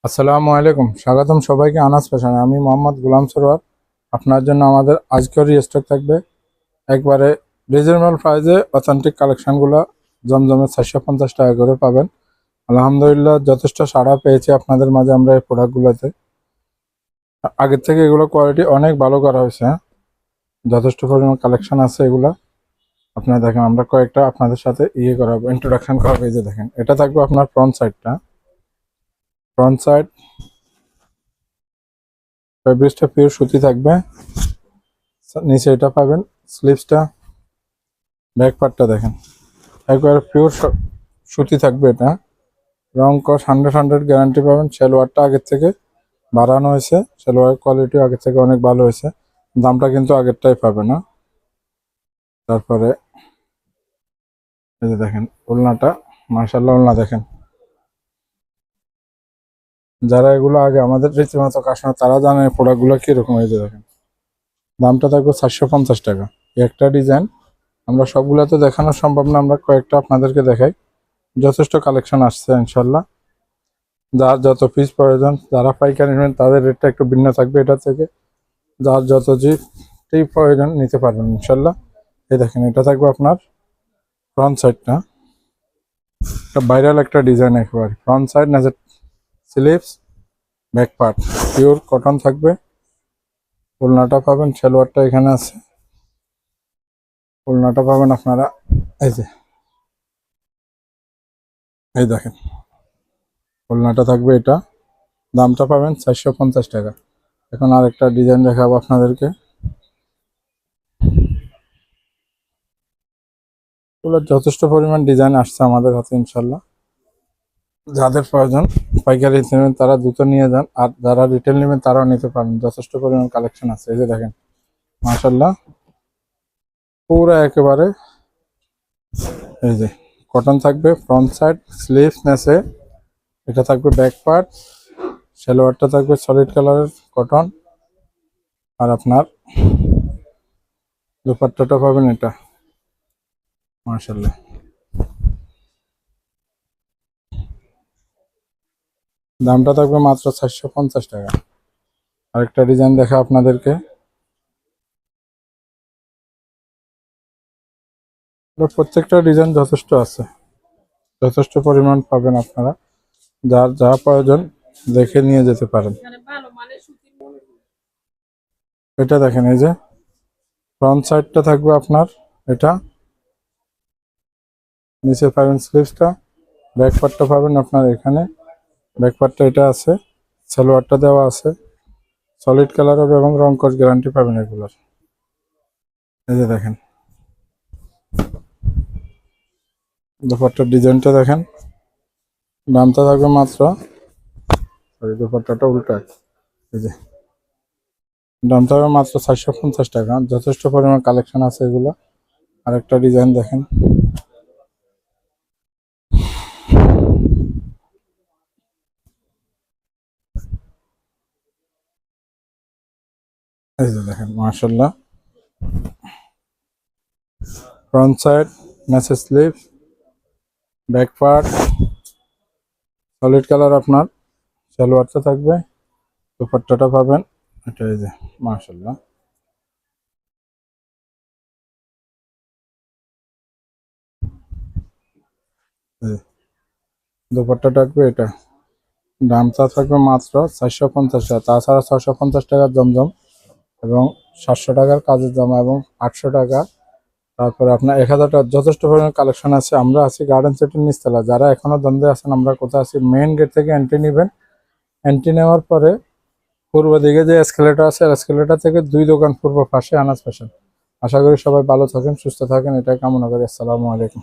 আসসালামু আলাইকুম, স্বাগতম সবাইকে আনাস ফ্যাশনে। আমি মোহাম্মদ গুলাম সরোয়ার। আপনার জন্য আমাদের আজকের স্টক থাকবে একবারে রিজনেবল প্রাইসে অথেন্টিক কালেকশনগুলো জমজমে 450 টাকা করে পাবেন। আলহামদুলিল্লাহ যথেষ্ট সাড়া পেয়েছি আপনাদের মাঝে আমরা এই প্রোডাক্টগুলোতে। আগের থেকে এগুলো কোয়ালিটি অনেক ভালো করা হয়েছে, হ্যাঁ। যথেষ্ট পরিমাণ কালেকশন আছে এগুলা। আপনারা দেখেন, আমরা কয়েকটা আপনাদের সাথে করাবো, ইন্ট্রোডাকশন করাবো। এই যে দেখেন, এটা থাকবে আপনার ফ্রন্ট সাইডটা। ফ্রন্ট সাইড ফেব্রিক্সটা পিওর সুতি থাকবে। নিচে এটা পাবেন স্লিভসটা। ব্যাক পার্টটা দেখেন, একবারে পিওর সুতি থাকবে। এটা রং কস 100 গ্যারান্টি পাবেন। সালোয়ারটা আগের থেকে বাড়ানো হয়েছে, সালোয়ারের কোয়ালিটি আগের থেকে অনেক ভালো হয়েছে। দামটা কিন্তু আগেরটাই পাবে না। তারপরে এই যে দেখেন ওড়নাটা, মার্শাল্লাহ ওড়না দেখেন। যারা এগুলো আগে আমাদের রীতিমতো কাস্টমার তারা জানে প্রোডাক্টগুলো কীরকম। এই যে দেখেন, দামটা থাকবে 450 টাকা। একটা ডিজাইন, আমরা সবগুলো তো দেখানো সম্ভব না, আমরা কয়েকটা আপনাদেরকে দেখাই। যথেষ্ট কালেকশন আসছে ইনশাল্লাহ। যার যত পিস প্রয়োজন, যারা পাইকারি নেবেন তাদের রেটটা একটু ভিন্ন থাকবে এটা থেকে। যার যত যেই প্রয়োজন নিতে পারবেন ইনশাল্লাহ। এই দেখেন, এটা থাকবে আপনার ফ্রন্ট সাইডটা। এটা ভাইরাল একটা ডিজাইন, একেবারে ফ্রন্ট সাইড না, sleeves back part pure cotton থাকবে। ওড়নাটা পাবেন, সালোয়ারটা এখানে আছে। ওড়নাটা পাবেন আপনারা এই যে, এই দেখেন ওড়নাটা থাকবে এটা। দামটা পাবেন 450 টাকা। এখন আরেকটা ডিজাইন দেখাবো আপনাদেরকে। এগুলো যথেষ্ট পরিমাণ ডিজাইন আসছে আমাদের হাতে ইনশাল্লাহ। যাদের প্রয়োজন পাইকারি নেবেন তারা দ্রুত নিয়ে যান, আর যারা রিটেল নেবেন তারাও নিতে পারেন। যথেষ্ট পরিমাণ কালেকশন আছে। এই যে দেখেন, মাশাল্লাহ পুরো একেবারে এই যে কটন থাকবে। ফ্রন্ট সাইড স্লিভস নেসে এটা থাকবে ব্যাক পার্ট। সালোয়ারটা থাকবে সলিড কালারের কটন। আর আপনার দুপাট্টাটা পাবেন এটা, মাশাল্লাহ। দামটা থাকবে মাত্র 450 টাকা। আরেকটা ডিজাইন দেখা আপনাদেরকে। প্রত্যেকটা ডিজাইন যথেষ্ট আছে, যথেষ্ট পরিমাণ পাবেন আপনারা। যার যা প্রয়োজন দেখে নিয়ে যেতে পারেন। এটা দেখেন, এই যে ফ্রন্ট সাইডটা থাকবে আপনার এটা। নিচে পাবেন স্লিভসটা। ব্যাক পার্টটা পাবেন আপনার এখানে। ব্যাক পার্টটা এটা আছে, সালোয়ারটা দেওয়া আছে। সলিড কালার হবে এবং রং কস গ্যারান্টি পাবেন এগুলোর। এই যে দেখেন দুপাট্টার ডিজাইনটা দেখেন। দামটা থাকবে মাত্র, সরি দুপাট্টাটা উল্টা, এই যে দামটা হবে মাত্র 450 টাকা। যথেষ্ট পরিমাণ কালেকশন আছে এগুলো। আরেকটা ডিজাইন দেখেন। এই যে দেখেন, মাশাল্লাহ front side message sleeve back part solid colour আপনার। সালোয়ারটা থাকবে, দুপাট্টাটা পাবেন এটা। এই যে মাশাল্লাহ, দুপাট্টা থাকবে এটা। দামটা থাকবে মাত্র 450 টাকা। তাছাড়া 650 টাকার জমজম এবং 700 টাকার কাজের জামা এবং 800 টাকা। তারপরে আপনার 1000 টাকা। যথেষ্ট পরিমাণ কালেকশন আছে। আমরা আছি গার্ডেন সিটির নিচতলা। যারা এখনো দ্বন্দ্বে আছেন, আমরা কোথায় আছি, মেইন গেট থেকে এন্ট্রি নেবেন। এন্ট্রি নেওয়ার পরে পূর্ব দিকে যে এসকেলেটর আছে, এসকেলেটর থেকে 2 দোকান পূর্ব পাশে আনাস ফ্যাশন। আশা করি সবাই ভালো থাকেন, সুস্থ থাকেন, এটাই কামনা করি। আসসালামু আলাইকুম।